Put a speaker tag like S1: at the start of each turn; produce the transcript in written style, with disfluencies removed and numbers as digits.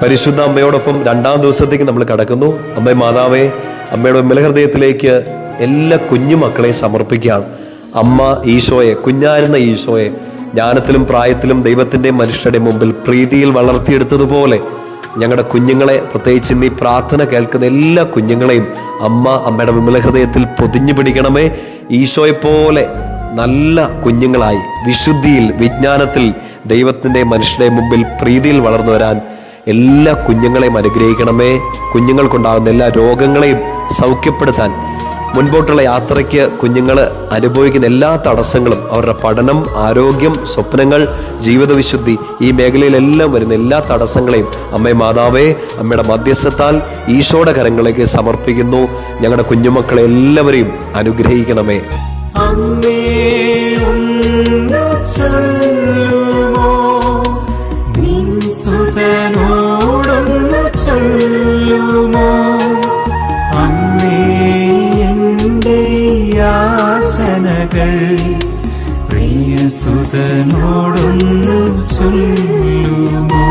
S1: പരിശുദ്ധ അമ്മയോടൊപ്പം 2-ാം ദിവസത്തേക്ക് നമ്മൾ കടക്കുന്നു. അമ്മേ മാതാവേ, അമ്മയുടെ വിമലഹൃദയത്തിലേക്ക് എല്ലാ കുഞ്ഞുമക്കളെയും സമർപ്പിക്കുകയാണ്. അമ്മ ഈശോയെ, കുഞ്ഞായിരുന്ന ഈശോയെ ജ്ഞാനത്തിലും പ്രായത്തിലും ദൈവത്തിൻ്റെയും മനുഷ്യരുടെ മുമ്പിൽ പ്രീതിയിൽ വളർത്തിയെടുത്തതുപോലെ ഞങ്ങളുടെ കുഞ്ഞുങ്ങളെ, പ്രത്യേകിച്ച് ഇന്ന് ഈ പ്രാർത്ഥന കേൾക്കുന്ന എല്ലാ കുഞ്ഞുങ്ങളെയും അമ്മയുടെ വിമലഹൃദയത്തിൽ പൊതിഞ്ഞു പിടിക്കണമേ. ഈശോയെപ്പോലെ നല്ല കുഞ്ഞുങ്ങളായി വിശുദ്ധിയിൽ, വിജ്ഞാനത്തിൽ ദൈവത്തിൻ്റെ മനുഷ്യരുടെ മുമ്പിൽ പ്രീതിയിൽ വളർന്നു വരാൻ എല്ലാ കുഞ്ഞുങ്ങളെയും അനുഗ്രഹിക്കണമേ. കുഞ്ഞുങ്ങൾക്കുണ്ടാകുന്ന എല്ലാ രോഗങ്ങളെയും സൗഖ്യപ്പെടുത്താൻ, മുൻപോട്ടുള്ള യാത്രയ്ക്ക് കുഞ്ഞുങ്ങൾ അനുഭവിക്കുന്ന എല്ലാ തടസ്സങ്ങളും, അവരുടെ പഠനം, ആരോഗ്യം, സ്വപ്നങ്ങൾ, ജീവിതവിശുദ്ധി, ഈ മേഖലയിലെല്ലാം വരുന്ന എല്ലാ തടസ്സങ്ങളെയും അമ്മേ മാതാവേ, അമ്മയുടെ മധ്യസ്ഥത്താൽ ഈശോയുടെ കരങ്ങളിലേക്ക് സമർപ്പിക്കുന്നു. ഞങ്ങളുടെ കുഞ്ഞുമക്കളെ എല്ലാവരെയും അനുഗ്രഹിക്കണമേ.
S2: സുതനോടൊന്നു ചൊല്ലുമോ അമ്മേ, എൻ്റെ യാചനകൾ പ്രിയ സുതനോടൊന്നു ചൊല്ലുമോ?